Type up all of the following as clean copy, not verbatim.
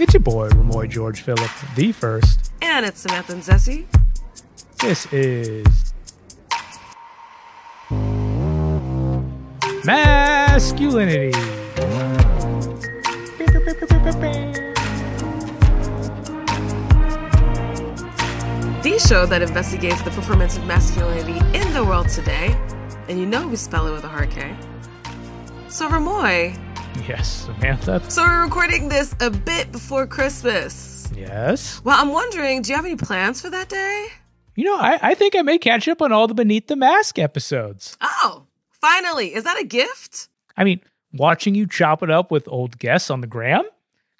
It's your boy, Remoy George Phillip, the first. And it's Samantha and Zessie. This is Maskulinity. The show that investigates the performance of masculinity in the world today. And you know we spell it with a hard K. So, Remoy. Yes, Samantha. So we're recording this a bit before Christmas. Yes. Well, I'm wondering, do you have any plans for that day? You know, I think I may catch up on all the Beneath the Mask episodes. Oh, finally. Is that a gift? I mean, watching you chop it up with old guests on the gram,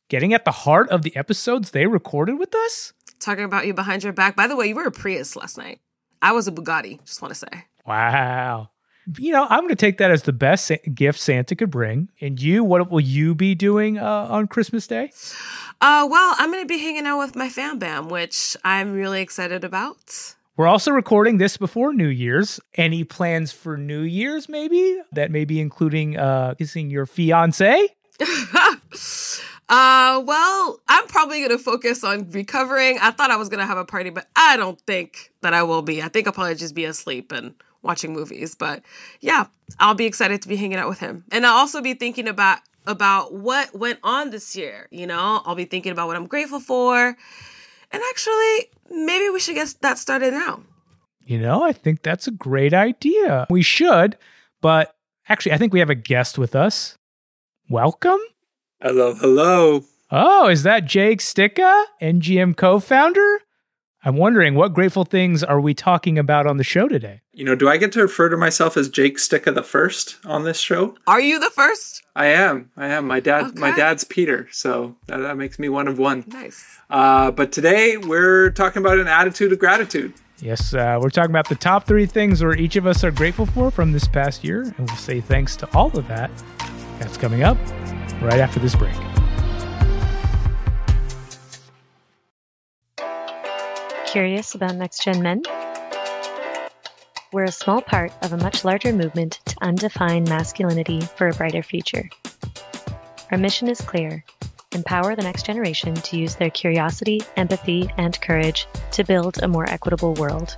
getting at the heart of the episodes they recorded with us. Talking about you behind your back. By the way, you were a Prius last night. I was a Bugatti, just want to say. Wow. You know, I'm going to take that as the best gift Santa could bring. And you, what will you be doing on Christmas Day? Well, I'm going to be hanging out with my fam bam, which I'm really excited about. We're also recording this before New Year's. Any plans for New Year's, maybe? That may be including kissing your fiancé? Well, I'm probably going to focus on recovering. I thought I was going to have a party, but I don't think that I will be. I think I'll probably just be asleep and watching movies. But yeah, I'll be excited to be hanging out with him. And I'll also be thinking about what went on this year. You know, I'll be thinking about what I'm grateful for. And actually, maybe we should get that started now. You know, I think that's a great idea. We should, but actually, I think we have a guest with us. Welcome. Hello. Oh, is that Jake Sticka, NGM co-founder? I'm wondering, what grateful things are we talking about on the show today? You know, do I get to refer to myself as Jake Sticka the first on this show? Are you the first? I am. My dad's Peter, so that makes me one of one. Nice. But today we're talking about an attitude of gratitude. Yes, we're talking about the top 3 things where each of us are grateful for from this past year, and we'll say thanks to all of that. That's coming up right after this break. Curious about next-gen men? We're a small part of a much larger movement to undefine masculinity for a brighter future. Our mission is clear: empower the next generation to use their curiosity, empathy, and courage to build a more equitable world.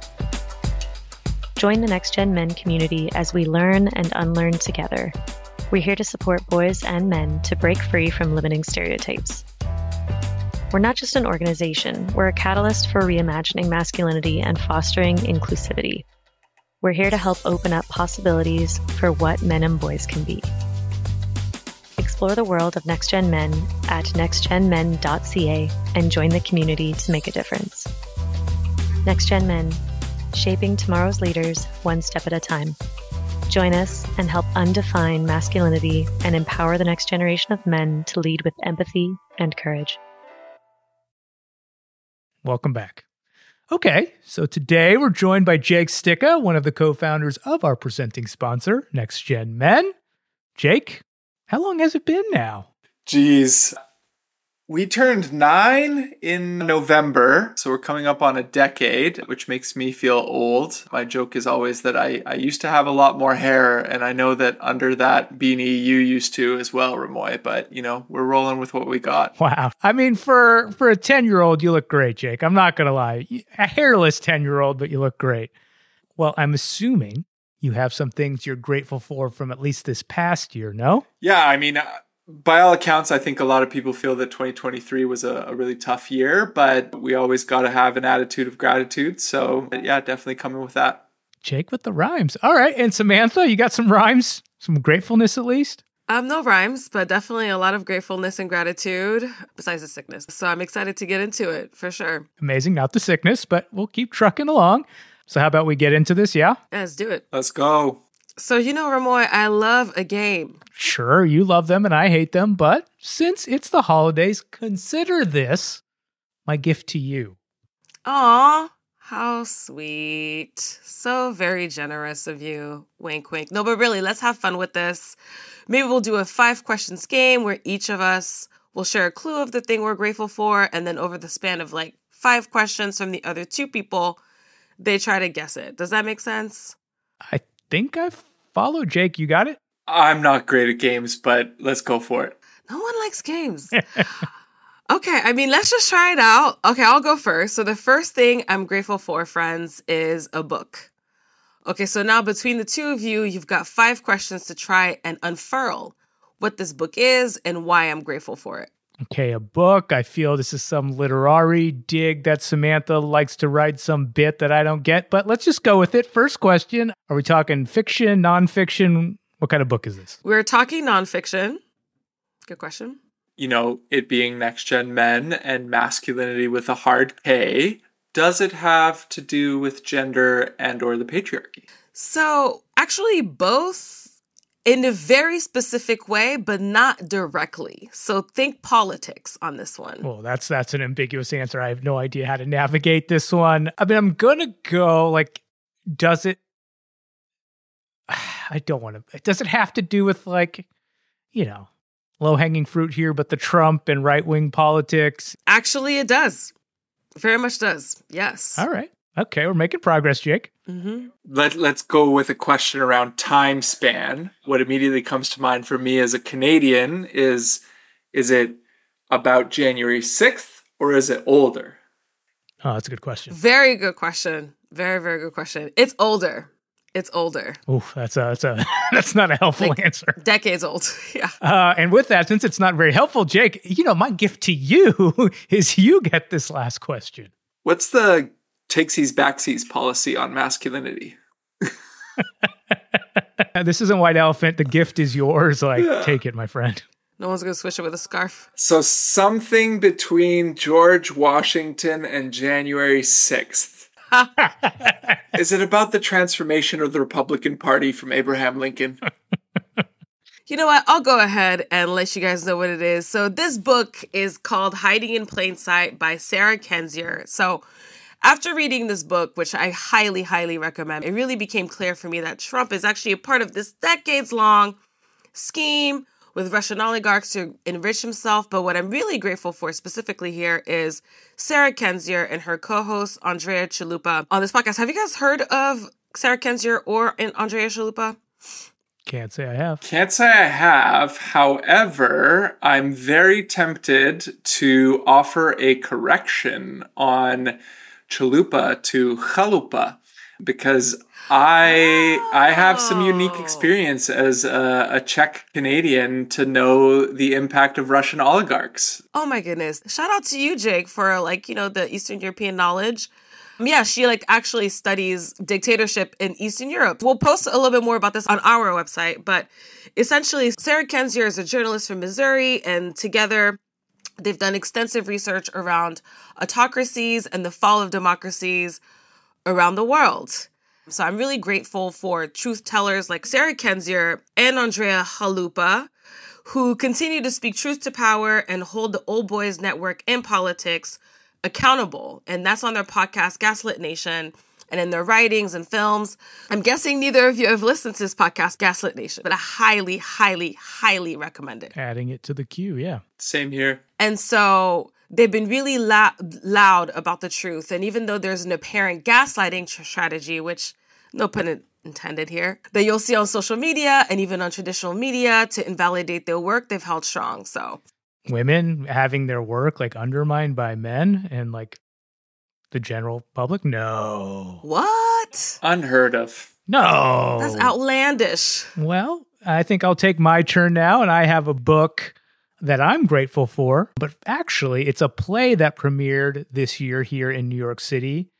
Join the Next Gen Men community as we learn and unlearn together. We're here to support boys and men to break free from limiting stereotypes. We're not just an organization, we're a catalyst for reimagining masculinity and fostering inclusivity. We're here to help open up possibilities for what men and boys can be. Explore the world of Next Gen Men at nextgenmen.ca and join the community to make a difference. Next Gen Men, shaping tomorrow's leaders one step at a time. Join us and help undefine masculinity and empower the next generation of men to lead with empathy and courage. Welcome back. Okay, so today we're joined by Jake Sticka, one of the co-founders of our presenting sponsor, Next Gen Men. Jake, how long has it been now? Geez, we turned 9 in November, so we're coming up on a decade, which makes me feel old. My joke is always that I used to have a lot more hair, and I know that under that beanie you used to as well, Remoy, but, you know, we're rolling with what we got. Wow. I mean, for a 10-year-old, you look great, Jake. I'm not going to lie. A hairless 10-year-old, but you look great. Well, I'm assuming you have some things you're grateful for from at least this past year, no? Yeah, I mean, by all accounts, I think a lot of people feel that 2023 was a really tough year, but we always got to have an attitude of gratitude. So yeah, definitely coming with that. Jake with the rhymes. All right. And Samantha, you got some rhymes? Some gratefulness at least? No rhymes, but definitely a lot of gratefulness and gratitude besides the sickness. So I'm excited to get into it for sure. Amazing. Not the sickness, but we'll keep trucking along. So how about we get into this? Yeah? Let's do it. Let's go. So, you know, Remoy, I love a game. Sure, you love them and I hate them, but since it's the holidays, consider this my gift to you. Aw, how sweet. So very generous of you. Wink, wink. No, but really, let's have fun with this. Maybe we'll do a 5 questions game where each of us will share a clue of the thing we're grateful for, and then over the span of like 5 questions from the other 2 people, they try to guess it. Does that make sense? I think I follow, Jake. You got it? I'm not great at games, but let's go for it. No one likes games. Okay, I mean, let's just try it out. Okay, I'll go first. So the first thing I'm grateful for, friends, is a book. Okay, so now between the two of you, you've got 5 questions to try and unfurl what this book is and why I'm grateful for it. Okay, a book. I feel this is some literary dig that Samantha likes to write some bit that I don't get, but let's just go with it. First question, are we talking fiction, nonfiction? What kind of book is this? We're talking nonfiction. Good question. You know, it being Next Gen Men and masculinity with a hard K, does it have to do with gender and or the patriarchy? So actually both in a very specific way, but not directly. So think politics on this one. Well, that's an ambiguous answer. I have no idea how to navigate this one. I mean, I'm going to go like, does it, I don't want to, does it have to do with like, you know, low-hanging fruit here, but the Trump and right-wing politics? Actually, it does. Very much does. Yes. All right. Okay, we're making progress, Jake. Mm-hmm. Let's go with a question around time span. What immediately comes to mind for me as a Canadian is it about January 6th or is it older? Oh, that's a good question. Very good question. Very, very good question. It's older. It's older. Oof, that's not a helpful answer. Decades old. Yeah. And with that, since it's not very helpful, Jake, you know, my gift to you is you get this last question. What's the takesies backsies policy on masculinity? This isn't White Elephant. The gift is yours. Like, take it, my friend. No one's going to switch it with a scarf. So something between George Washington and January 6th. Is it about the transformation of the Republican Party from Abraham Lincoln? You know what? I'll go ahead and let you guys know what it is. So this book is called Hiding in Plain Sight by Sarah Kendzior. So after reading this book, which I highly, highly recommend, it really became clear for me that Trump is actually a part of this decades-long scheme with Russian oligarchs to enrich himself. But what I'm really grateful for specifically here is Sarah Kendzior and her co-host, Andrea Chalupa, on this podcast. Have you guys heard of Sarah Kendzior or Andrea Chalupa? Can't say I have. Can't say I have. However, I'm very tempted to offer a correction on Chalupa to Chalupa because I have some unique experience as a Czech Canadian to know the impact of Russian oligarchs. Oh my goodness. Shout out to you, Jake, for the Eastern European knowledge. Yeah, she actually studies dictatorship in Eastern Europe. We'll post a little bit more about this on our website, but essentially Sarah Kendzior is a journalist from Missouri, and together they've done extensive research around autocracies and the fall of democracies around the world. So I'm really grateful for truth tellers like Sarah Kendzior and Andrea Chalupa, who continue to speak truth to power and hold the old boys network in politics accountable. And that's on their podcast, Gaslit Nation, and in their writings and films. I'm guessing neither of you have listened to this podcast, Gaslit Nation, but I highly, highly, highly recommend it. Adding it to the queue, yeah. Same here. And so they've been really loud about the truth. And even though there's an apparent gaslighting strategy, which no pun intended here, that you'll see on social media and even on traditional media to invalidate their work, they've held strong. So women having their work undermined by men and the general public? No. What? Unheard of. No. That's outlandish. Well, I think I'll take my turn now, and I have a book that I'm grateful for, but actually it's a play that premiered this year here in New York City,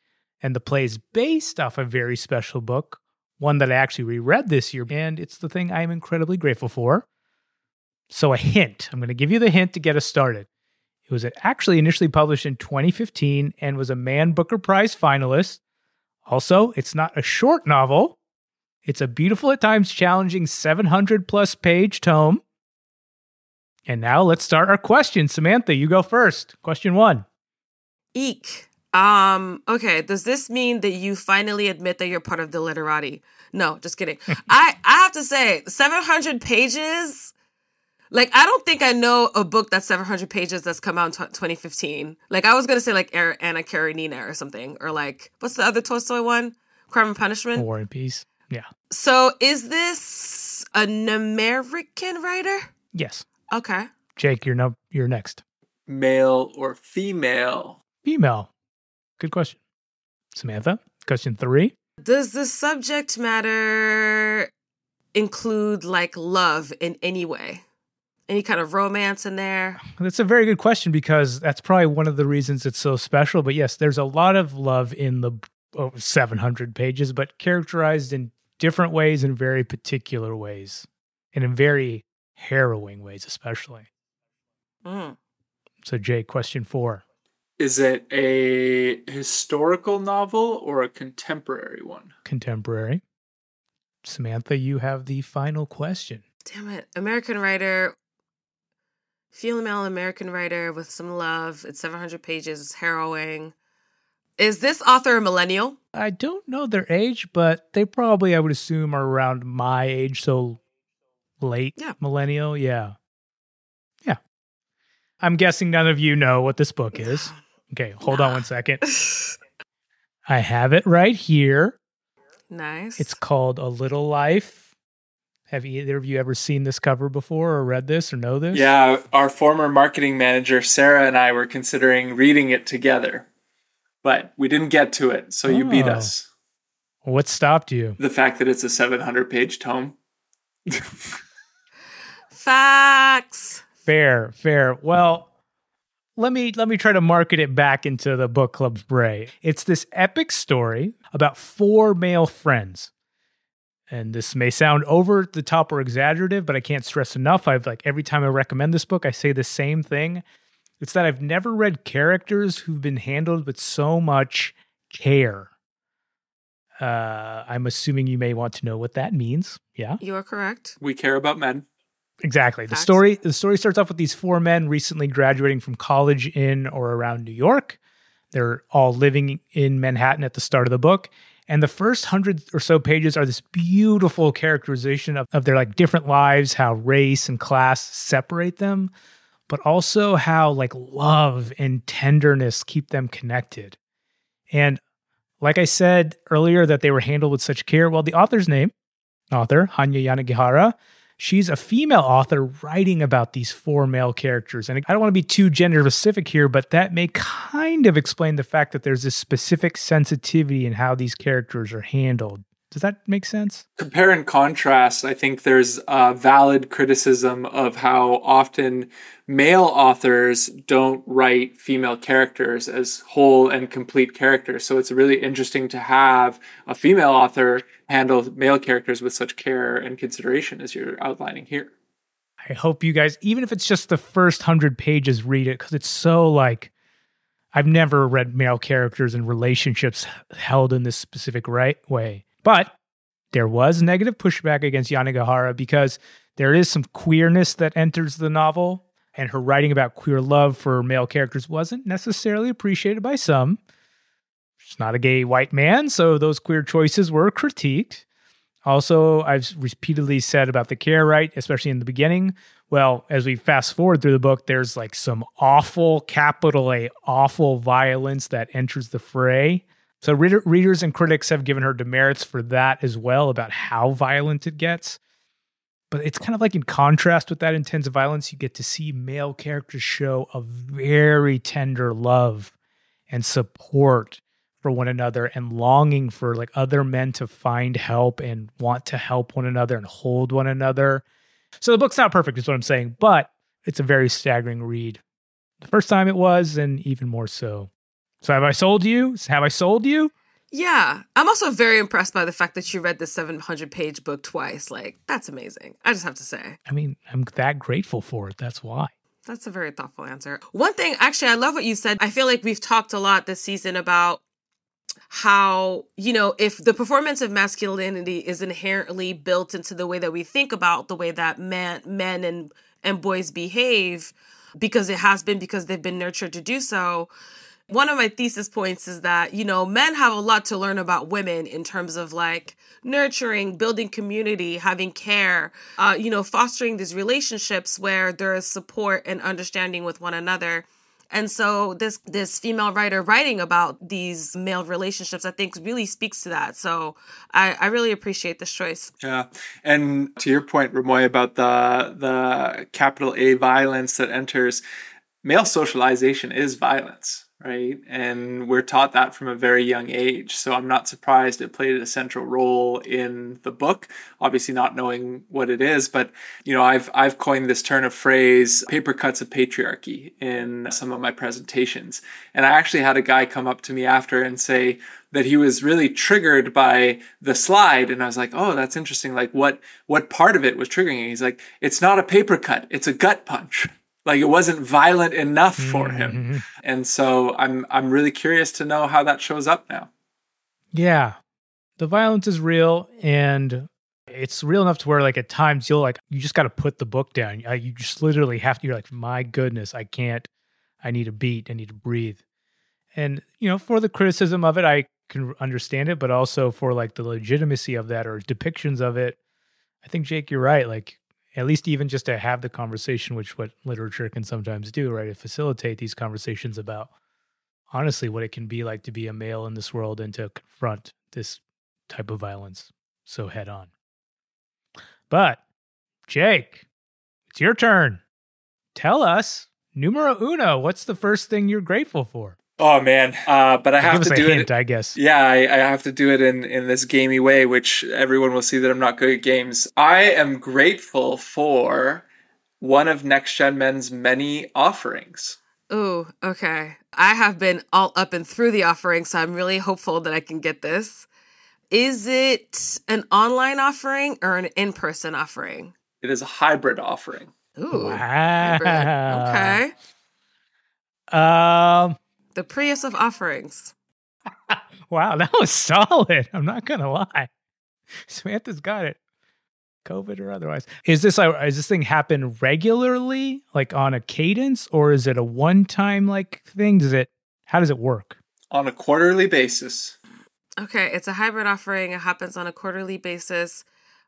and the play is based off a very special book, one that I actually reread this year, and it's the thing I'm incredibly grateful for. So a hint. I'm going to give you the hint to get us started. It was actually initially published in 2015 and was a Man Booker Prize finalist. Also, it's not a short novel. It's a beautiful, at times challenging 700-plus page tome. And now let's start our questions. Samantha, you go first. Question 1. Eek. Okay, does this mean that you finally admit that you're part of the literati? No, just kidding. I have to say, 700 pages... I don't think I know a book that's 700 pages that's come out in 2015. I was going to say Anna Karenina or something. Or what's the other Tolstoy one? Crime and Punishment? War and Peace. Yeah. So is this an American writer? Yes. Okay. Jake, you're next. male or female? Female. Good question. Samantha, question 3. Does the subject matter include like love in any way? Any kind of romance in there? That's a very good question because that's probably one of the reasons it's so special. But yes, there's a lot of love in the 700 pages, but characterized in different ways, in very particular ways, and in very harrowing ways, especially. So, Jay, question 4. Is it a historical novel or a contemporary one? Contemporary. Samantha, you have the final question. Damn it. American writer, female American writer with some love. It's 700 pages. It's harrowing. Is this author a millennial? I don't know their age, but they probably, I would assume, are around my age, so late millennial. Yeah. I'm guessing none of you know what this book is. Okay, hold on one second. I have it right here. Nice. It's called A Little Life. Have either of you ever seen this cover before or read this or know this? Yeah, our former marketing manager, Sarah, and I were considering reading it together, but we didn't get to it, so you beat us. What stopped you? The fact that it's a 700-page tome. Facts. Fair. Well, let me try to market it back into the book club's bray. It's this epic story about 4 male friends. And this may sound over the top or exaggerative, but I can't stress enough. Every time I recommend this book, I say the same thing. It's that I've never read characters who've been handled with so much care. I'm assuming you may want to know what that means. Yeah? You are correct. We care about men. Exactly. Facts. The story starts off with these 4 men recently graduating from college in or around New York. They're all living in Manhattan at the start of the book. And the first 100 or so pages are this beautiful characterization of their different lives, how race and class separate them, but also how love and tenderness keep them connected. And like I said earlier that they were handled with such care, well, the author's name, Hanya Yanagihara, she's a female author writing about these 4 male characters. And I don't want to be too gender specific here, but that may kind of explain the fact that there's this specific sensitivity in how these characters are handled. Does that make sense? Compare and contrast, I think there's a valid criticism of how often male authors don't write female characters as whole and complete characters. So it's really interesting to have a female author handle male characters with such care and consideration as you're outlining here. I hope you guys, even if it's just the first 100 pages, read it, because it's so I've never read male characters and relationships held in this specific way. But there was negative pushback against Yanagihara because there is some queerness that enters the novel, and her writing about queer love for male characters wasn't necessarily appreciated by some. She's not a gay white man, so those queer choices were critiqued. Also, I've repeatedly said about the care, right, especially in the beginning. Well, as we fast forward through the book, there's some awful, capital A, awful violence that enters the fray. So readers and critics have given her demerits for that as well, about how violent it gets. But it's kind of in contrast with that intense violence, you get to see male characters show a very tender love and support for one another and longing for other men to find help and want to help one another and hold one another. So the book's not perfect is what I'm saying, but it's a very staggering read. The first time it was, and even more so. So have I sold you? Yeah. I'm also very impressed by the fact that you read this 700-page book twice. That's amazing. I just have to say. I mean, I'm that grateful for it. That's why. That's a very thoughtful answer. One thing, actually, I love what you said. I feel like we've talked a lot this season about how, if the performance of masculinity is inherently built into the way that we think about the way that men and boys behave, because they've been nurtured to do so. One of my thesis points is that, men have a lot to learn about women in terms of nurturing, building community, having care, fostering these relationships where there is support and understanding with one another. And so this female writer writing about these male relationships, I think really speaks to that. So I really appreciate this choice. Yeah. And to your point, Remoy, about the capital A violence that enters, male socialization is violence, right? And we're taught that from a very young age. So I'm not surprised it played a central role in the book, obviously not knowing what it is. But, I've coined this turn of phrase, paper cuts of patriarchy, in some of my presentations. And I actually had a guy come up to me after and say that he was really triggered by the slide. And I was like, oh, that's interesting. Like what part of it was triggering? And he's like, it's not a paper cut, it's a gut punch. Like it wasn't violent enough for him. And so I'm really curious to know how that shows up now. Yeah. The violence is real, and it's real enough to where like at times you just got to put the book down. You just literally have to, you're like, my goodness, I need a beat. I need to breathe. And, for the criticism of it, I can understand it, but also for like the legitimacy of that or depictions of it, I think, Jake, you're right. Like, at least even just to have the conversation, which what literature can sometimes do, right? To facilitate these conversations about honestly what it can be like to be a male in this world and to confront this type of violence so head on. But Jake, it's your turn. Tell us, numero uno, what's the first thing you're grateful for? Oh man, but I have to do it. I guess. Yeah, I have to do it in this gamey way, which everyone will see that I'm not good at games. I am grateful for one of Next Gen Men's many offerings. Ooh, okay. I have been all up and through the offering, so I'm really hopeful that I can get this. Is it an online offering or an in-person offering? It is a hybrid offering. Ooh, wow. Hybrid. Okay. The Prius of offerings. Wow, that was solid. I'm not going to lie. Samantha's got it. COVID or otherwise. Is this thing happen regularly, like on a cadence, or is it a one-time like thing? How does it work? On a quarterly basis. Okay, it's a hybrid offering. It happens on a quarterly basis.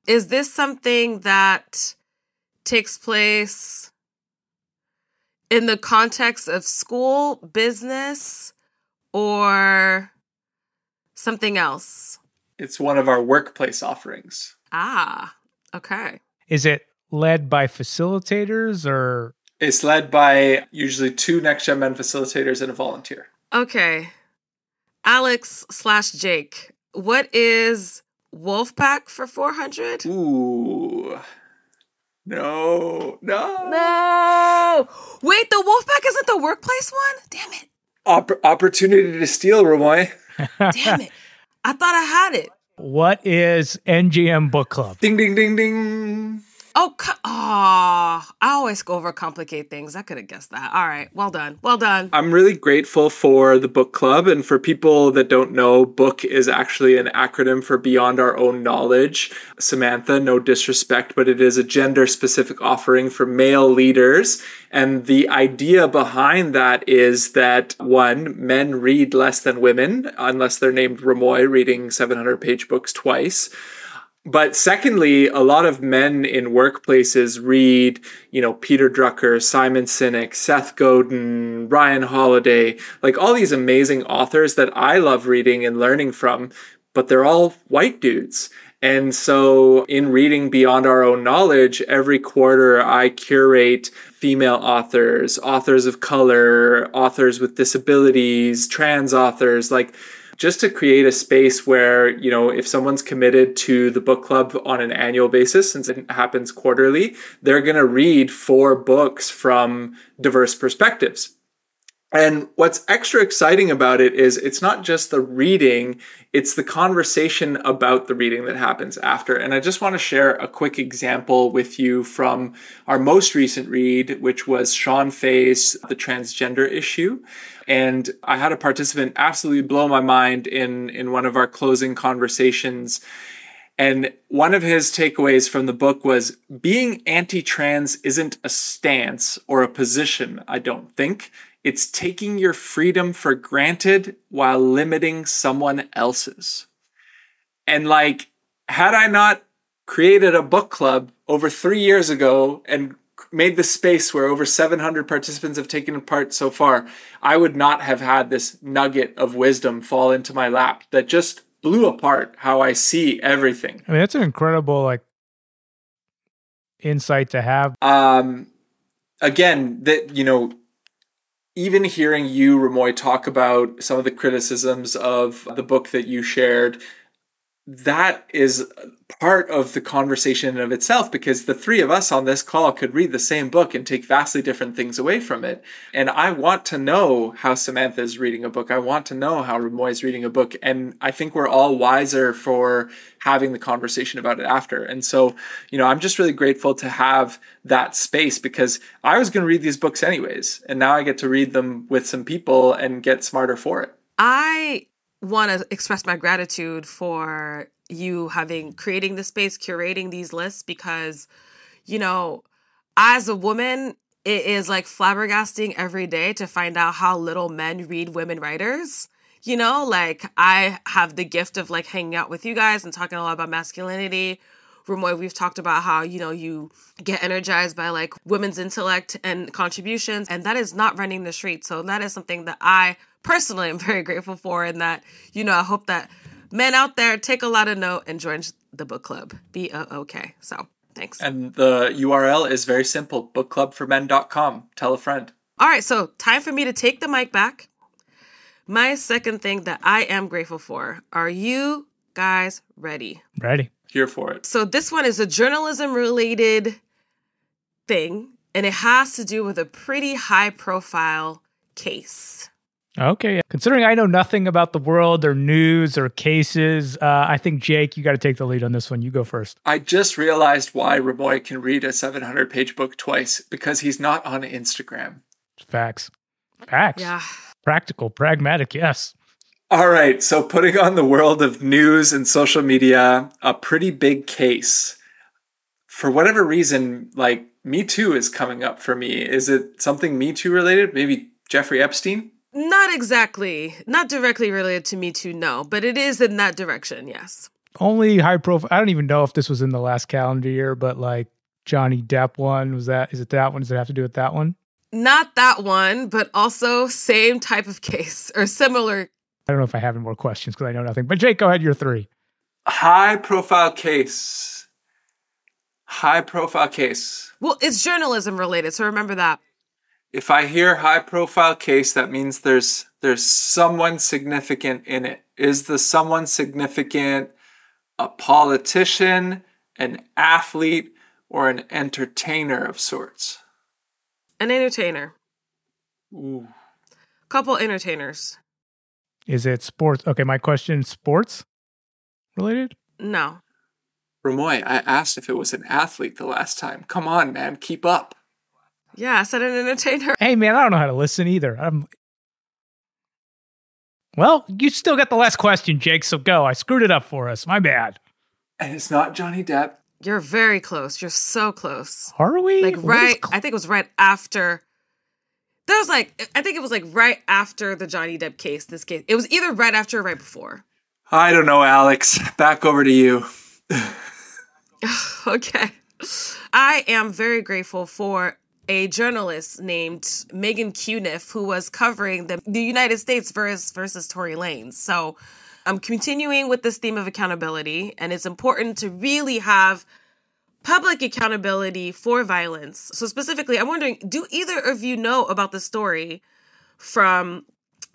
Is this something that takes place in the context of school, business, or something else? It's one of our workplace offerings. Ah, okay. Is it led by facilitators or? It's led by usually 2 Next Gen Men facilitators and a volunteer. Okay. Alex/Jake, what is Wolfpack for 400? Ooh. No. Wait, the Wolfpack isn't the workplace one? Damn it. Opportunity to steal, Remoy. Damn it. I thought I had it. What is NGM Book Club? Ding, ding, ding, ding. I always overcomplicate things. I could have guessed that. All right. Well done. I'm really grateful for the book club. And for people that don't know, book is actually an acronym for Beyond Our Own Knowledge. Samantha, no disrespect, but it is a gender-specific offering for male leaders. And the idea behind that is that, 1, men read less than women, unless they're named Remoy, reading 700-page books twice. But secondly, a lot of men in workplaces read, Peter Drucker, Simon Sinek, Seth Godin, Ryan Holiday, like all these amazing authors that I love reading and learning from, but they're all white dudes. And so in reading Beyond Our Own Knowledge, every quarter I curate female authors, authors of color, authors with disabilities, trans authors, just to create a space where, if someone's committed to the book club on an annual basis, since it happens quarterly, they're going to read 4 books from diverse perspectives. And what's extra exciting about it is it's not just the reading, it's the conversation about the reading that happens after. And I just want to share a quick example with you from our most recent read, which was Sean Fay's The Transgender Issue. And I had a participant absolutely blow my mind in one of our closing conversations. And one of his takeaways from the book was, being anti-trans isn't a stance or a position, I don't think. It's taking your freedom for granted while limiting someone else's. And had I not created a book club over 3 years ago and made the space where over 700 participants have taken part so far, I would not have had this nugget of wisdom fall into my lap that just blew apart how I see everything. I mean, that's an incredible insight to have. Again, that even hearing you, Remoy, talk about some of the criticisms of the book that you shared, that is part of the conversation in of itself, because the three of us on this call could read the same book and take vastly different things away from it. And I want to know how Samantha is reading a book. I want to know how Remoy is reading a book. And I think we're all wiser for having the conversation about it after. And so, I'm just really grateful to have that space, because I was going to read these books anyways. And now I get to read them with some people and get smarter for it. I want to express my gratitude for you creating the space, curating these lists, because, as a woman, it is like flabbergasting every day to find out how little men read women writers. I have the gift of hanging out with you guys and talking a lot about masculinity. Remoy, we've talked about how, you get energized by women's intellect and contributions, and that is not running the street. So that is something that I personally am very grateful for, and that, I hope that men out there take a lot of note and join the book club. BOOK. So thanks. And the URL is very simple, bookclubformen.com. Tell a friend. All right, so time for me to take the mic back. My second thing that I am grateful for. Are you guys ready? Ready. Here for it. So this one is a journalism-related thing, and it has to do with a pretty high-profile case. Okay. Considering I know nothing about the world or news or cases, I think, Jake, you got to take the lead on this one. You go first. I just realized why Remoy can read a 700-page book twice, because he's not on Instagram. Facts. Yeah. Practical, pragmatic, yes. All right, so putting on the world of news and social media, a pretty big case. For whatever reason, Me Too is coming up for me. Is it something Me Too related? Maybe Jeffrey Epstein? Not exactly. Not directly related to Me Too, no. But it is in that direction, yes. Only high profile. I don't even know if this was in the last calendar year, but Johnny Depp one, is it that one? Does it have to do with that one? Not that one, but also same type of case or similar. I don't know if I have any more questions because I know nothing. But Jake, go ahead, you're three. High profile case. High profile case. Well, it's journalism related, so remember that. If I hear high profile case, that means there's someone significant in it. Is the someone significant a politician, an athlete, or an entertainer of sorts? An entertainer. Ooh. Couple entertainers. Is it sports? Okay, my question, sports related? No. Remoy, I asked if it was an athlete the last time. Come on, man, keep up. Yeah, I said an entertainer. Hey, man, I don't know how to listen either. Well, you still got the last question, Jake, so go. I screwed it up for us. My bad. And it's not Johnny Depp. You're very close. You're so close. Are we? I think it was right after. I think it was right after the Johnny Depp case, this case. It was either right after or right before. I don't know, Alex. Back over to you. Okay. I am very grateful for a journalist named Megan Cuniff, who was covering the United States versus Tory Lanez. So I'm continuing with this theme of accountability, and it's important to really have public accountability for violence. So specifically, I'm wondering, do either of you know about the story from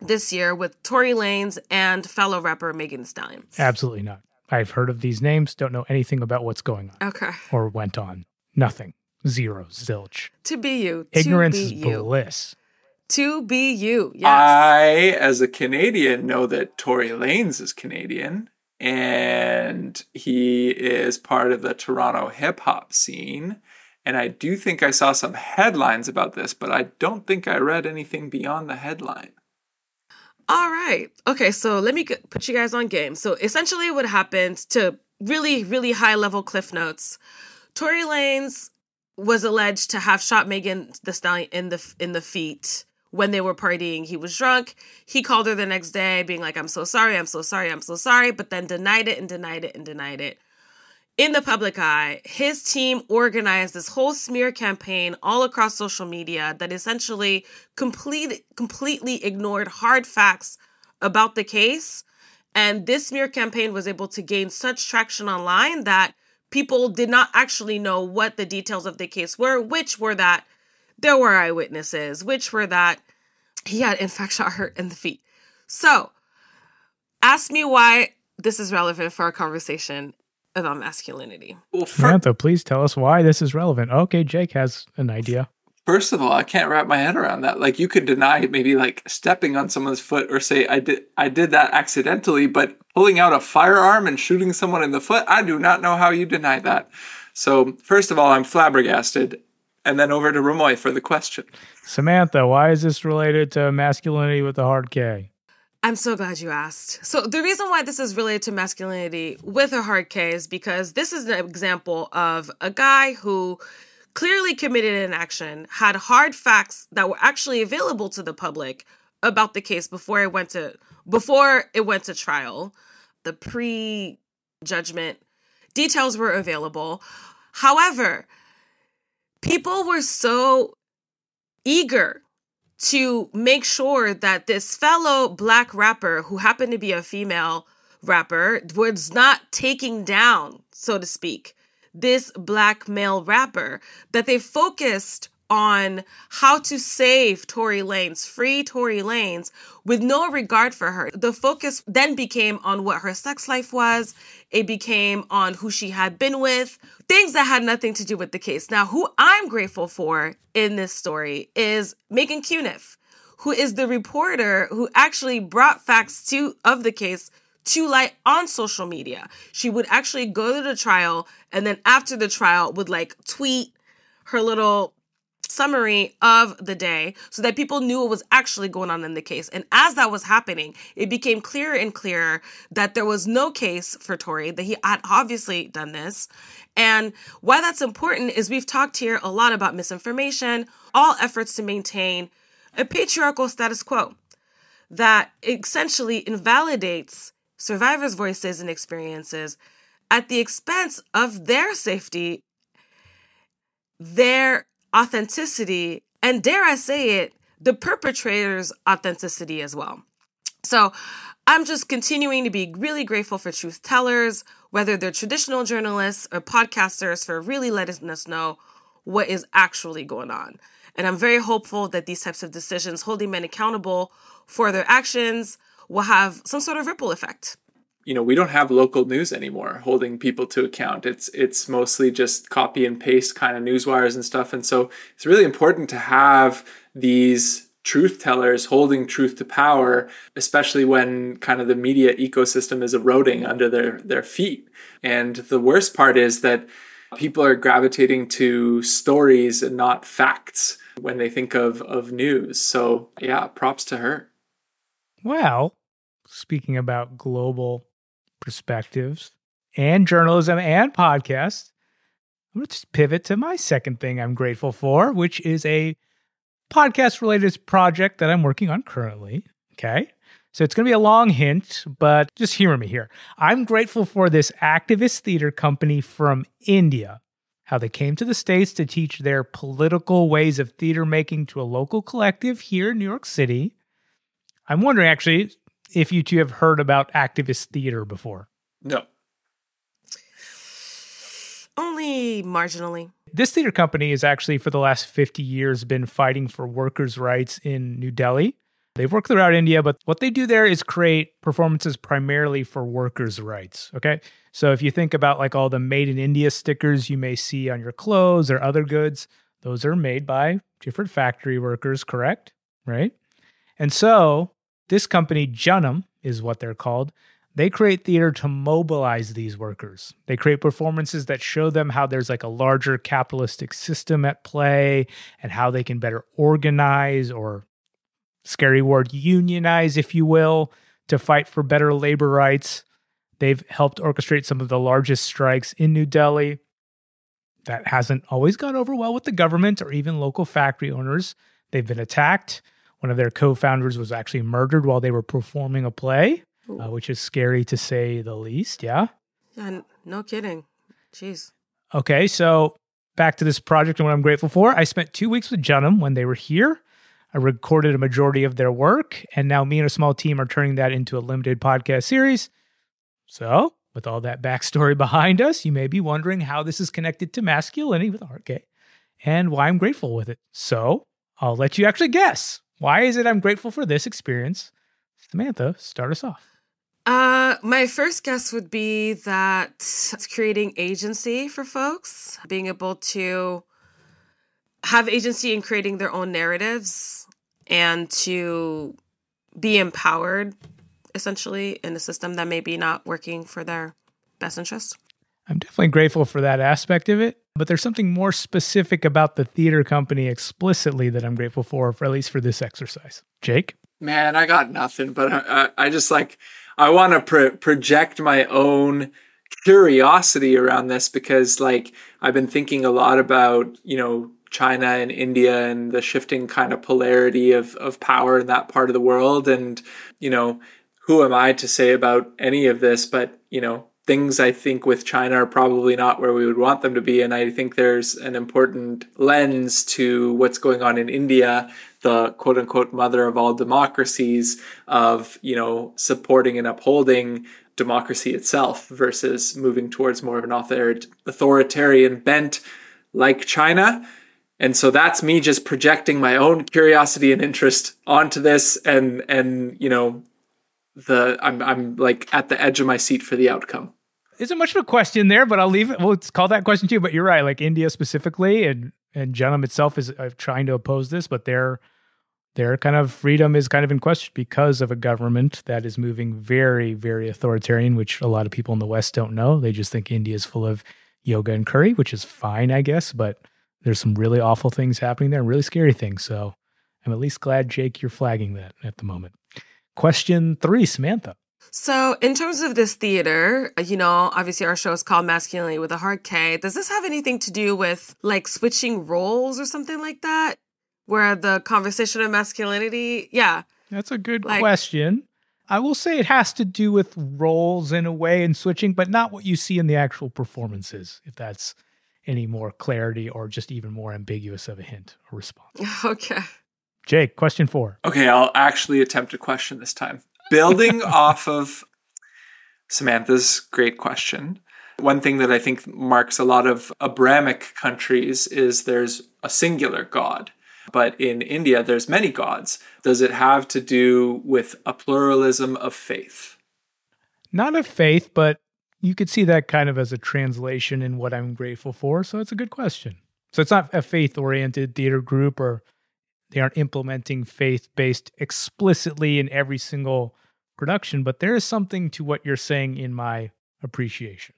this year with Tory Lanez and fellow rapper Megan Thee Stallion? Absolutely not. I've heard of these names, don't know anything about what's going on. Okay. Or went on. Nothing. Zero. Zilch. To be you. Ignorance is bliss. To be you, yes. I, as a Canadian, know that Tory Lanez is Canadian, and he is part of the Toronto hip-hop scene. And I do think I saw some headlines about this, but I don't think I read anything beyond the headline. All right. Okay, so let me put you guys on game. So essentially what happened, to really, really high-level cliff notes, Tory Lanez was alleged to have shot Megan Thee Stallion in the feet when they were partying. He was drunk. He called her the next day being like, I'm so sorry, I'm so sorry, I'm so sorry, but then denied it and denied it and denied it. In the public eye, his team organized this whole smear campaign all across social media that essentially completely ignored hard facts about the case. And this smear campaign was able to gain such traction online that people did not actually know what the details of the case were, which were that there were eyewitnesses, which were that he had in fact shot her in the feet. So ask me why this is relevant for our conversation about masculinity. Well, Samantha, please tell us why this is relevant. Okay, Jake has an idea. First of all, I can't wrap my head around that. Like, you could deny maybe like stepping on someone's foot or say I did that accidentally, but pulling out a firearm and shooting someone in the foot, I do not know how you deny that. So first of all, I'm flabbergasted. And then over to Remoy for the question. Samantha, why is this related to masculinity with a hard K? I'm so glad you asked. So the reason why this is related to masculinity with a hard K is because this is an example of a guy who clearly committed an action, had hard facts that were actually available to the public about the case before it went to trial. The pre-judgment details were available. However, people were so eager to make sure that this fellow Black rapper, who happened to be a female rapper, was not taking down, so to speak, this Black male rapper, that they focused on how to save Tory Lanez, free Tory Lanez, with no regard for her. The focus then became on what her sex life was. It became on who she had been with, things that had nothing to do with the case. Now, who I'm grateful for in this story is Megan Cuniff, who is the reporter who actually brought facts of the case to light on social media. She would actually go to the trial, and then after the trial would tweet her little summary of the day so that people knew what was actually going on in the case. And as that was happening, it became clearer and clearer that there was no case for Tory, that he had obviously done this. And why that's important is we've talked here a lot about misinformation, all efforts to maintain a patriarchal status quo that essentially invalidates survivors' voices and experiences at the expense of their safety, their authenticity, and dare I say it, the perpetrator's authenticity as well. So I'm just continuing to be really grateful for truth tellers, whether they're traditional journalists or podcasters, for really letting us know what is actually going on. And I'm very hopeful that these types of decisions, holding men accountable for their actions, will have some sort of ripple effect. You know, we don't have local news anymore holding people to account. It's mostly just copy and paste kind of news wires and stuff. And so it's really important to have these truth tellers holding truth to power, especially when kind of the media ecosystem is eroding under their feet. And the worst part is that people are gravitating to stories and not facts when they think of news. So yeah, props to her. Well, speaking about global perspectives and journalism and podcasts, I'm going to just pivot to my second thing I'm grateful for, which is a podcast-related project that I'm working on currently. Okay? So it's going to be a long hint, but just hear me here. I'm grateful for this activist theater company from India, how they came to the States to teach their political ways of theater making to a local collective here in New York City. I'm wondering, actually, if you two have heard about activist theater before. No. Only marginally. This theater company has actually, for the last 50 years, been fighting for workers' rights in New Delhi. They've worked throughout India, but what they do there is create performances primarily for workers' rights, okay? So if you think about all the Made in India stickers you may see on your clothes or other goods, those are made by different factory workers, correct? Right? And so this company, Junam, is what they're called. They create theater to mobilize these workers. They create performances that show them how there's a larger capitalistic system at play and how they can better organize, or scary word, unionize, if you will, to fight for better labor rights. They've helped orchestrate some of the largest strikes in New Delhi. That hasn't always gone over well with the government or even local factory owners. They've been attacked. One of their co-founders was actually murdered while they were performing a play, which is scary to say the least, yeah? Yeah, no kidding. Jeez. Okay, so back to this project and what I'm grateful for. I spent 2 weeks with Junam when they were here. I recorded a majority of their work, and now me and a small team are turning that into a limited podcast series. So, with all that backstory behind us, you may be wondering how this is connected to masculinity with RK and why I'm grateful with it. So, I'll let you actually guess. Why is it I'm grateful for this experience? Samantha, start us off. My first guess would be that it's creating agency for folks, being able to have agency in creating their own narratives and to be empowered, essentially, in a system that may be not working for their best interest. I'm definitely grateful for that aspect of it, but there's something more specific about the theater company explicitly that I'm grateful for at least for this exercise. Jake? Man, I got nothing, but I just I want to project my own curiosity around this because I've been thinking a lot about, China and India and the shifting kind of polarity of power in that part of the world. And, who am I to say about any of this? But, things I think with China are probably not where we would want them to be. And I think there's an important lens to what's going on in India, the quote unquote mother of all democracies, of, supporting and upholding democracy itself versus moving towards more of an authoritarian bent like China. And so that's me just projecting my own curiosity and interest onto this. And I'm at the edge of my seat for the outcome. Isn't much of a question there, but I'll leave it. Well, it's called that question too, but you're right. Like India specifically and Jannam itself is trying to oppose this, but their kind of freedom is kind of in question because of a government that is moving very, very authoritarian, which a lot of people in the West don't know. They just think India is full of yoga and curry, which is fine, I guess, but there's some really awful things happening there, really scary things. So I'm at least glad, Jake, you're flagging that at the moment. Question 3, Samantha. So in terms of this theater, obviously our show is called Masculinity with a hard K. Does this have anything to do with switching roles or something like that? Where the conversation of masculinity? Yeah. That's a good question. I will say it has to do with roles in a way and switching, but not what you see in the actual performances, if that's any more clarity or just even more ambiguous of a hint or response. Okay. Jake, question 4. Okay, I'll actually attempt a question this time. Building off of Samantha's great question, one thing that I think marks a lot of Abrahamic countries is there's a singular God. But in India, there's many gods. Does it have to do with a pluralism of faith? Not of faith, but you could see that kind of as a translation in what I'm grateful for. So it's a good question. So it's not a faith-oriented theater group, or they aren't implementing faith-based explicitly in every single production, but there is something to what you're saying in my appreciation.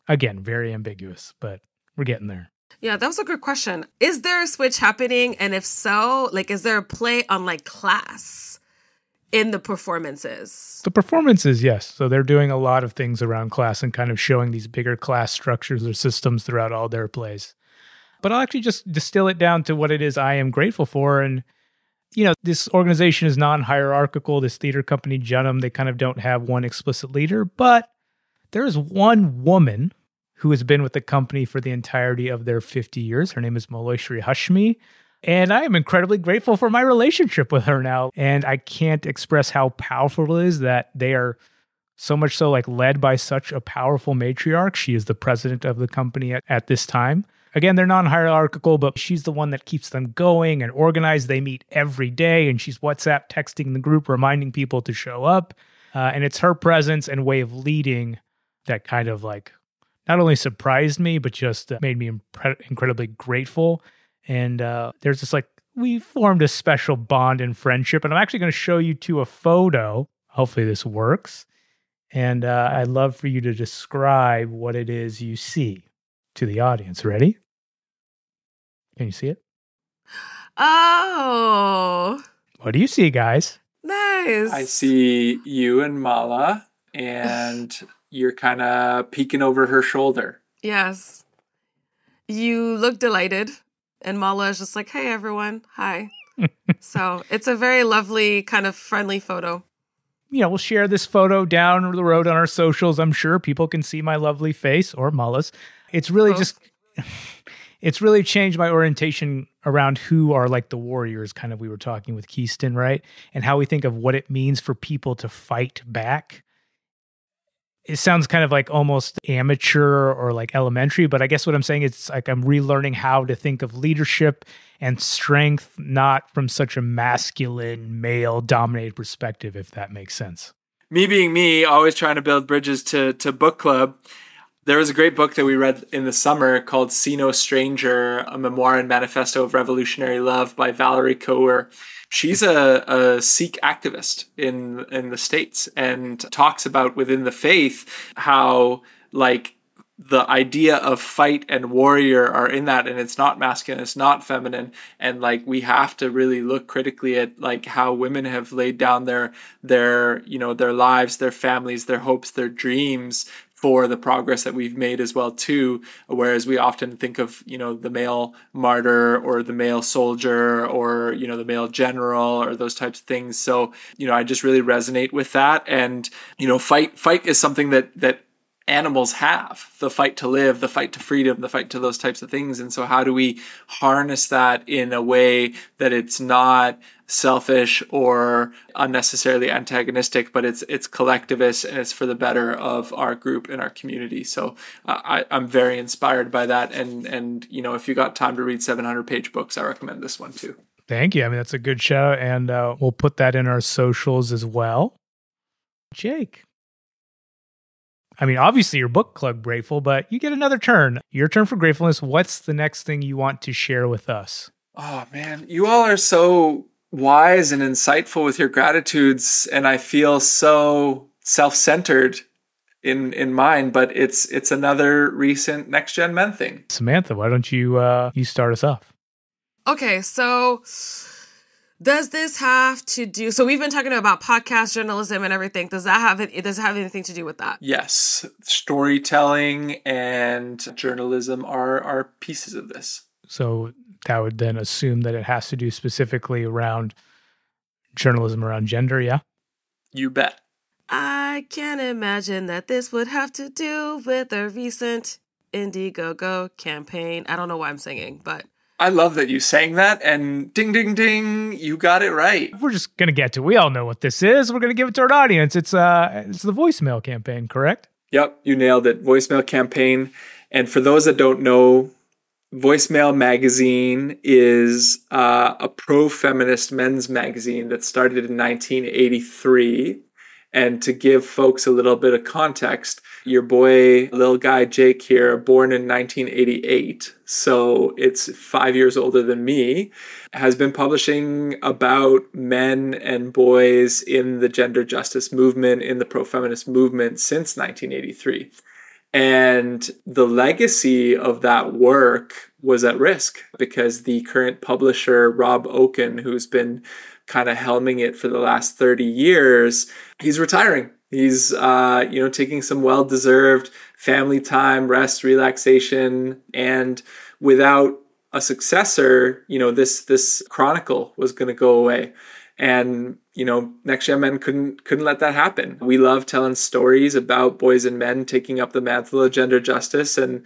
Again, very ambiguous, but we're getting there. Yeah, that was a good question. Is there a switch happening? And if so, is there a play on class in the performances? The performances, yes. So they're doing a lot of things around class and kind of showing these bigger class structures or systems throughout all their plays. But I'll actually just distill it down to what it is I am grateful for. And, this organization is non-hierarchical. This theater company, Jannam, they kind of don't have one explicit leader. But there is one woman who has been with the company for the entirety of their 50 years. Her name is Maloshri Hashmi. And I am incredibly grateful for my relationship with her now. And I can't express how powerful it is that they are so much so led by such a powerful matriarch. She is the president of the company at this time. Again, they're non-hierarchical, but she's the one that keeps them going and organized. They meet every day, and she's WhatsApp texting the group, reminding people to show up. And it's her presence and way of leading that kind of not only surprised me, but just made me incredibly grateful. And there's this we formed a special bond and friendship. And I'm actually going to show you a photo. Hopefully this works. And I'd love for you to describe what it is you see to the audience. Ready? Can you see it? Oh. What do you see, guys? Nice. I see you and Mala, and you're kind of peeking over her shoulder. Yes. You look delighted, and Mala is just like, hey, everyone. Hi. So it's a very lovely, kind of friendly photo. We'll share this photo down the road on our socials. I'm sure people can see my lovely face, or Mala's. It's really it's really changed my orientation around who are the warriors, kind of we were talking with Keaston, right? And how we think of what it means for people to fight back. it sounds kind of like almost amateur or like elementary, but I guess what I'm saying is like I'm relearning how to think of leadership and strength, not from such a masculine, male-dominated perspective, if that makes sense. Me being me, always trying to build bridges to book club. There was a great book that we read in the summer called See No Stranger, a memoir and manifesto of revolutionary love by Valerie Coer. She's a Sikh activist in the States and talks about within the faith how like the idea of fight and warrior are in that, and it's not masculine, it's not feminine, and like we have to really look critically at like how women have laid down their lives, their families, their hopes, their dreams for the progress that we've made as well too, whereas we often think of the male martyr or the male soldier or the male general or those types of things. So I just really resonate with that. And fight is something that animals have, the fight to live, the fight to freedom, the fight to those types of things. And so how do we harness that in a way that it's not selfish or unnecessarily antagonistic, but it's collectivist and it's for the better of our group and our community. So I'm very inspired by that. And if you got time to read 700-page books, I recommend this one too. Thank you. I mean, that's a good show. And we'll put that in our socials as well. Jake. I mean, obviously you're book club grateful, but you get another turn. Your turn for gratefulness. What's the next thing you want to share with us? Oh man, you all are so wise and insightful with your gratitudes, and I feel so self-centered in mine, but it's another recent Next Gen Men thing. Samantha, why don't you start us off? Okay, so does this have to do, so we've been talking about podcast journalism and everything. Does it have anything to do with that? Yes. Storytelling and journalism are pieces of this. So that would then assume that it has to do specifically around journalism around gender, yeah? You bet. I can't imagine that this would have to do with a recent Indiegogo campaign. I don't know why I'm singing, but I love that you sang that, and ding, ding, ding, you got it right. We're just going to get to, we all know what this is. We're going to give it to our audience. It's the voicemail campaign, correct? Yep, you nailed it. Voicemail campaign. And for those that don't know, Voicemail magazine is a pro-feminist men's magazine that started in 1983. And to give folks a little bit of context, your boy, little guy Jake here, born in 1988, so it's 5 years older than me, has been publishing about men and boys in the gender justice movement, in the pro-feminist movement since 1983. And the legacy of that work was at risk because the current publisher, Rob Oken, who's been kind of helming it for the last 30 years, he's retiring. He's, taking some well-deserved family time, rest, relaxation, and without a successor, this chronicle was going to go away. And, Next Gen Men couldn't let that happen. We love telling stories about boys and men taking up the mantle of gender justice. And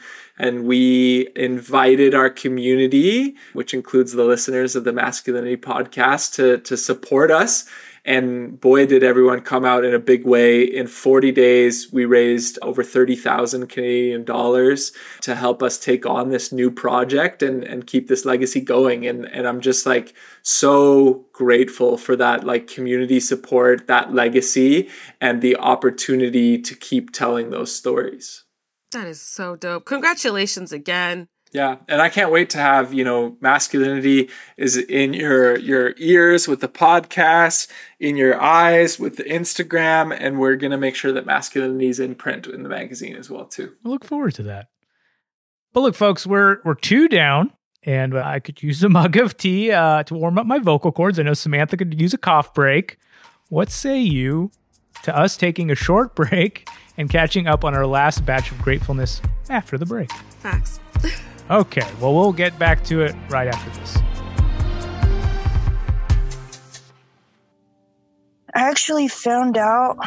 we invited our community, which includes the listeners of the Masculinity Podcast, to support us. And boy, did everyone come out in a big way. In 40 days, we raised over 30,000 Canadian dollars to help us take on this new project and keep this legacy going. And I'm just like so grateful for that like community support, that legacy, and the opportunity to keep telling those stories. That is so dope. Congratulations again. Yeah. And I can't wait to have, masculinity is in your ears with the podcast, in your eyes with the Instagram, and we're going to make sure that masculinity is in print in the magazine as well, too. I look forward to that. But look, folks, we're 2 down, and I could use a mug of tea to warm up my vocal cords. I know Samantha could use a cough break. What say you to us taking a short break and catching up on our last batch of gratefulness after the break? Facts. Okay, well, we'll get back to it right after this. I actually found out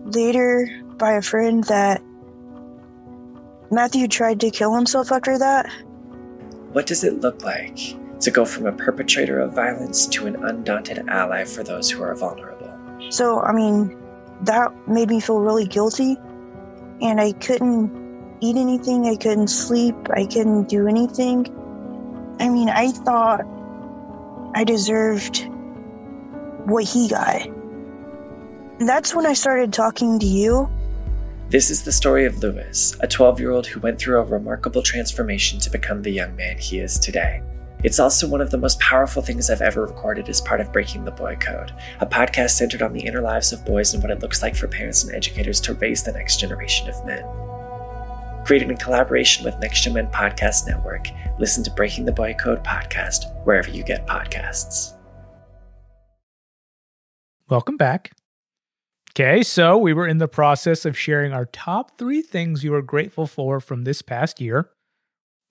later by a friend that Matthew tried to kill himself after that. What does it look like to go from a perpetrator of violence to an undaunted ally for those who are vulnerable? So, that made me feel really guilty. and I couldn't eat anything, I couldn't sleep, I couldn't do anything. I mean, I thought I deserved what he got. That's when I started talking to you. This is the story of Lewis, a 12-year-old who went through a remarkable transformation to become the young man he is today. It's also one of the most powerful things I've ever recorded as part of Breaking the Boy Code, a podcast centered on the inner lives of boys and what it looks like for parents and educators to raise the next generation of men. Created in collaboration with Next Gen Men Podcast Network, listen to Breaking the Boy Code podcast wherever you get podcasts. Welcome back. Okay, so we were in the process of sharing our top 3 things you were grateful for from this past year.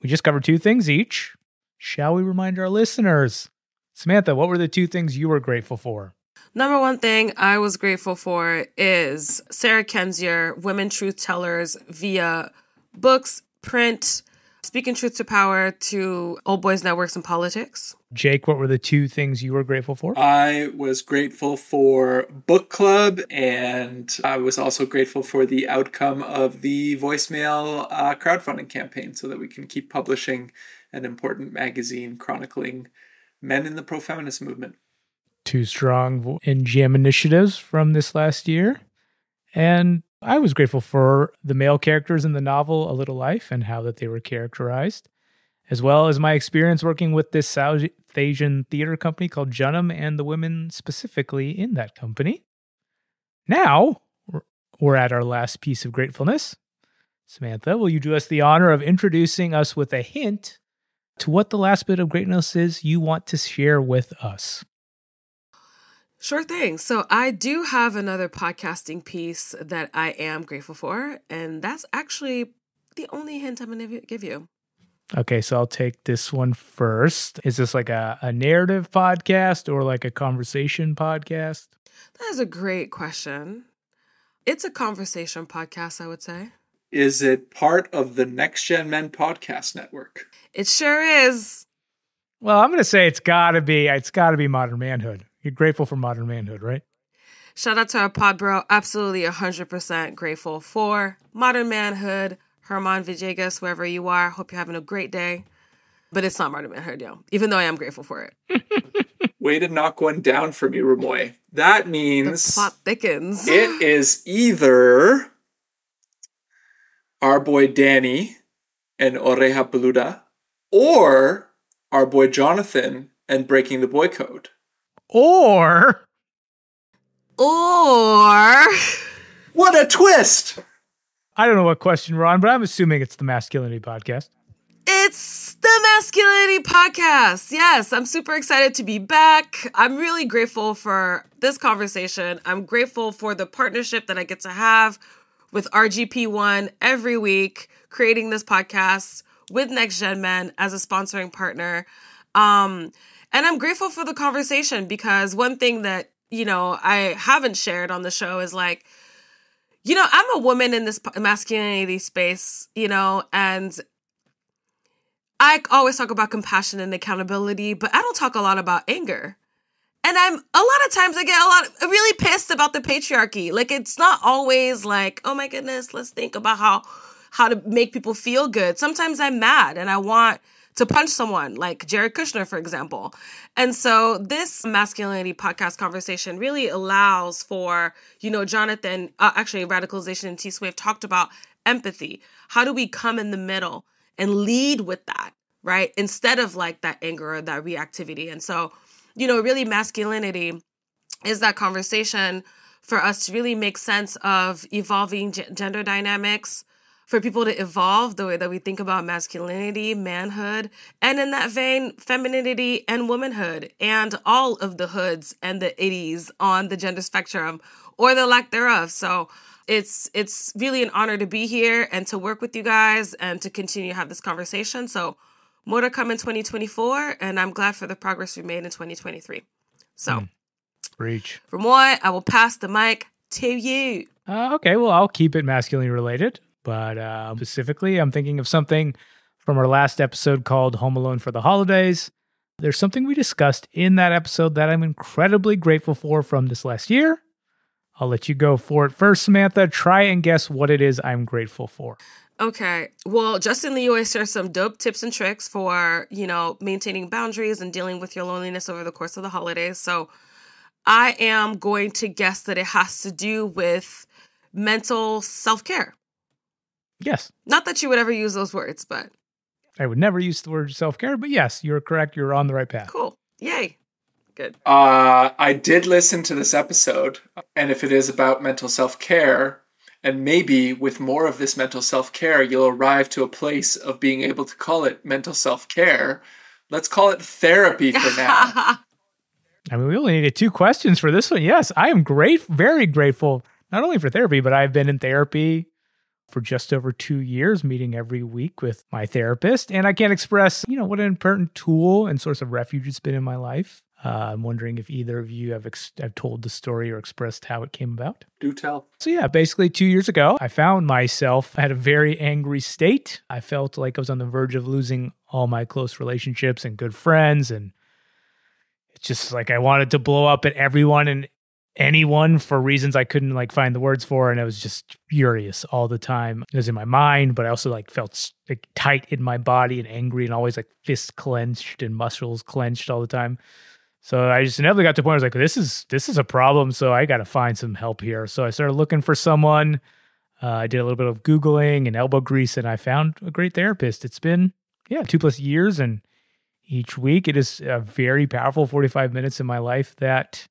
We just covered 2 things each. Shall we remind our listeners? Samantha, what were the 2 things you were grateful for? Number 1 thing I was grateful for is Sarah Kendzior, Women Truth Tellers, via books, print, speaking truth to power to old boys networks and politics. Jake, what were the 2 things you were grateful for? I was grateful for book club, and I was also grateful for the outcome of the voicemail crowdfunding campaign so that we can keep publishing an important magazine chronicling men in the pro-feminist movement. 2 strong NGM initiatives from this last year. And I was grateful for the male characters in the novel A Little Life and how that they were characterized, as well as my experience working with this South Asian theater company called Junham and the women specifically in that company. Now, we're at our last piece of gratefulness. Samantha, will you do us the honor of introducing us with a hint to what the last bit of greatness is you want to share with us? Sure thing. So I do have another podcasting piece that I am grateful for, and that's actually the only hint I'm going to give you. Okay, so I'll take this one first. Is this like a narrative podcast or like a conversation podcast? That is a great question. It's a conversation podcast, I would say. Is it part of the Next Gen Men Podcast Network? It sure is. Well, I'm going to say it's got to be Modern Manhood. You're grateful for Modern Manhood, right? Shout out to our pod bro. Absolutely 100% grateful for Modern Manhood. Herman Villegas, wherever you are. Hope you're having a great day. But it's not Modern Manhood, yo. Even though I am grateful for it. Way to knock one down for me, Remoy. That means the plot thickens. It is either our boy Danny and Oreja Peluda, or our boy Jonathan and Breaking the Boy Code. Or what a twist! I don't know what question we're on, but I'm assuming it's the MASKulinity Podcast. It's the MASKulinity Podcast. Yes, I'm super excited to be back. I'm really grateful for this conversation. I'm grateful for the partnership that I get to have with RGP1 every week, creating this podcast with Next Gen Men as a sponsoring partner. And I'm grateful for the conversation because one thing that, I haven't shared on the show is like, I'm a woman in this masculinity space, and I always talk about compassion and accountability, but I don't talk a lot about anger. And a lot of times I get really pissed about the patriarchy. Like, it's not always like, oh my goodness, let's think about how to make people feel good. Sometimes I'm mad and I want to punch someone, like Jared Kushner, for example. And so this MASKulinity Podcast conversation really allows for, Jonathan, actually Radicalization and T-Swave talked about empathy. How do we come in the middle and lead with that, right? Instead of like that anger or that reactivity. And so, really masculinity is that conversation for us to really make sense of evolving gender dynamics, for people to evolve the way that we think about masculinity, manhood, and in that vein, femininity and womanhood, and all of the hoods and the itties on the gender spectrum, or the lack thereof. So it's really an honor to be here and to work with you guys and to continue to have this conversation. So more to come in 2024, and I'm glad for the progress we made in 2023. So, Reach. Remoy, I will pass the mic to you. Okay, well, I'll keep it masculine related. But specifically, I'm thinking of something from our last episode called Home Alone for the Holidays. There's something we discussed in that episode that I'm incredibly grateful for from this last year. I'll let you go for it first, Samantha. Try and guess what it is I'm grateful for. Okay. Well, Justin Lee always shares some dope tips and tricks for, maintaining boundaries and dealing with your loneliness over the course of the holidays. So I am going to guess that it has to do with mental self-care. Yes. Not that you would ever use those words, but... I would never use the word self-care, but yes, you're correct. You're on the right path. Cool. Yay. Good. I did listen to this episode, and if it is about mental self-care, and maybe with more of this mental self-care, you'll arrive to a place of being able to call it mental self-care. Let's call it therapy for now. I mean, we only needed 2 questions for this one. Yes, I am very grateful, not only for therapy, but I've been in therapy for just over 2 years, meeting every week with my therapist. And I can't express, what an important tool and source of refuge it's been in my life. I'm wondering if either of you have told the story or expressed how it came about. Do tell. So yeah, basically 2 years ago, I found myself at a very angry state. I felt like I was on the verge of losing all my close relationships and good friends. And it's just like I wanted to blow up at everyone and anyone for reasons I couldn't find the words for. And I was just furious all the time. It was in my mind, but I also felt tight in my body and angry and always fists clenched and muscles clenched all the time. So I just inevitably got to the point where I was like, this is a problem. So I got to find some help here. So I started looking for someone. I did a little bit of Googling and elbow grease, and I found a great therapist. It's been, 2+ years. And each week it is a very powerful 45 minutes in my life that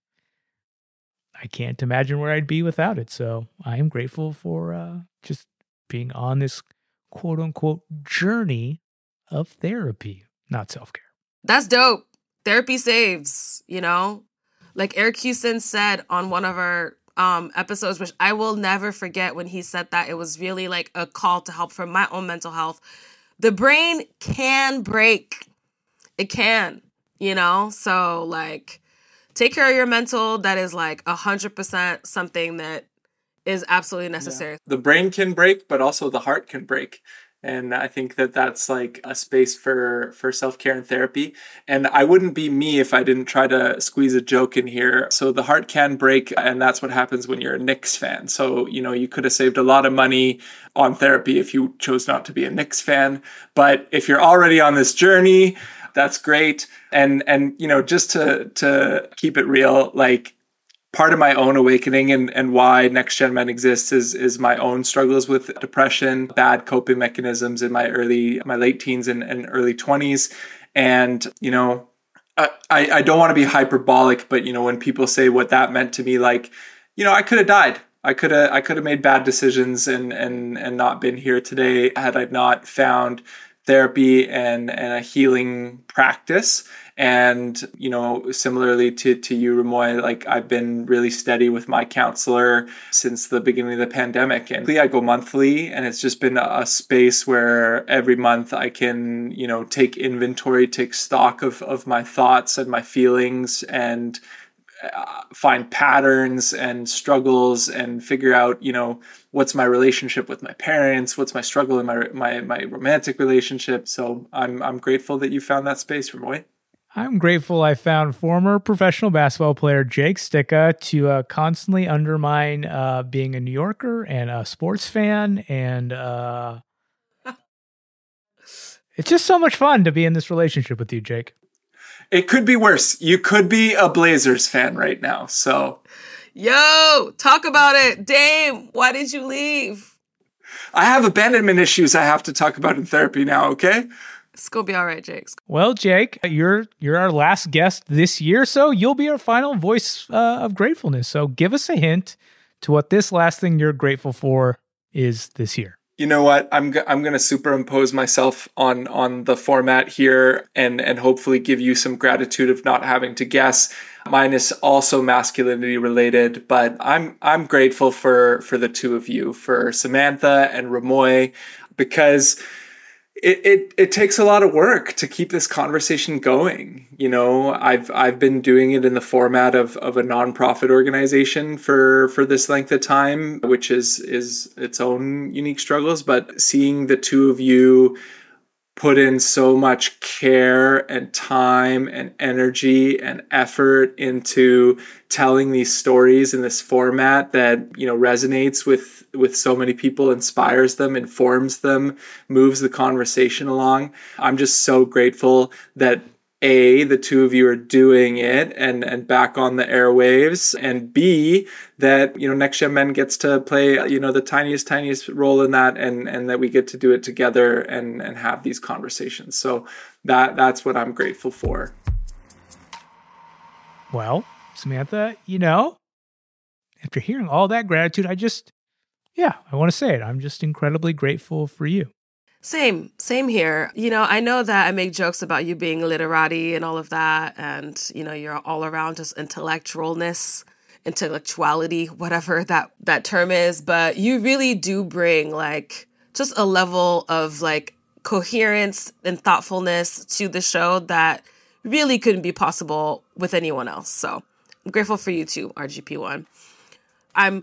I can't imagine where I'd be without it. So I am grateful for just being on this quote unquote journey of therapy, not self-care. That's dope. Therapy saves, Like Eric Houston said on one of our episodes, which I will never forget when he said that. It was really like a call to help for my own mental health. The brain can break. It can, So take care of your mental. That is 100% something that is absolutely necessary. Yeah. The brain can break, but also the heart can break. And I think that that's a space for self-care and therapy. And I wouldn't be me if I didn't try to squeeze a joke in here. So the heart can break, and that's what happens when you're a Knicks fan. So, you could have saved a lot of money on therapy if you chose not to be a Knicks fan. But if you're already on this journey, that's great. And just to keep it real, part of my own awakening and why Next Gen Men exists is my own struggles with depression, bad coping mechanisms in my late teens and early 20s. And, I don't want to be hyperbolic, but, when people say what that meant to me, I could have died. I could have made bad decisions and not been here today had I not found therapy and a healing practice. And, similarly to you, Remoy, I've been really steady with my counselor since the beginning of the pandemic. And I go monthly, and it's just been a space where every month I can, take inventory, take stock of my thoughts and my feelings, and find patterns and struggles and figure out, what's my relationship with my parents, what's my struggle in my romantic relationship. So I'm grateful that you found that space, Remoy. I'm grateful I found former professional basketball player Jake Sticka to constantly undermine being a New Yorker and a sports fan. And it's just so much fun to be in this relationship with you, Jake. It could be worse. You could be a Blazers fan right now. So, yo, talk about it. Dame, why did you leave? I have abandonment issues I have to talk about in therapy now, okay? It's going to be all right, Jake. Well, Jake, you're our last guest this year, so you'll be our final voice of gratefulness. So give us a hint to what this last thing you're grateful for is this year. You know what? I'm going to superimpose myself on the format here and hopefully give you some gratitude of not having to guess. Mine is also masculinity related, but I'm grateful for the two of you, for Samantha and Remoy, because it takes a lot of work to keep this conversation going. I've been doing it in the format of a nonprofit organization for this length of time, which is its own unique struggles. But seeing the two of you put in so much care and time and energy and effort into telling these stories in this format that, resonates with so many people, inspires them, informs them, moves the conversation along. I'm just so grateful that A, the two of you are doing it and back on the airwaves, and B, that, Next Gen Men gets to play, the tiniest role in that, and that we get to do it together and have these conversations. So that's what I'm grateful for. Well, Samantha, after hearing all that gratitude, I want to say it. I'm just incredibly grateful for you. Same here. I know that I make jokes about you being literati and all of that, and, you're all around just intellectuality, whatever that term is, but you really do bring just a level of coherence and thoughtfulness to the show that really couldn't be possible with anyone else. So I'm grateful for you too, RGP1. I'm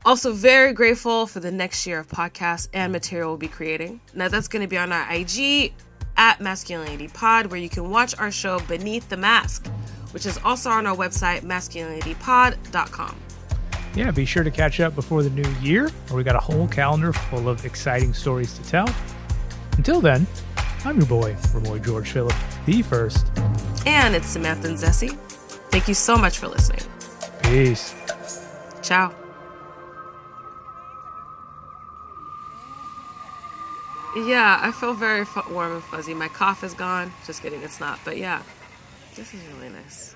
also very grateful for the next year of podcasts and material we'll be creating. Now that's going to be on our IG at Masculinity Pod, where you can watch our show Beneath the Mask, which is also on our website, masculinitypod.com. Yeah, be sure to catch up before the new year, where we got a whole calendar full of exciting stories to tell. Until then, I'm your boy, Remoy George Phillip, the first. And it's Samantha and Zessie. Thank you so much for listening. Peace. Ciao. Yeah, I feel very warm and fuzzy. My cough is gone. Just kidding, it's not. But yeah, this is really nice.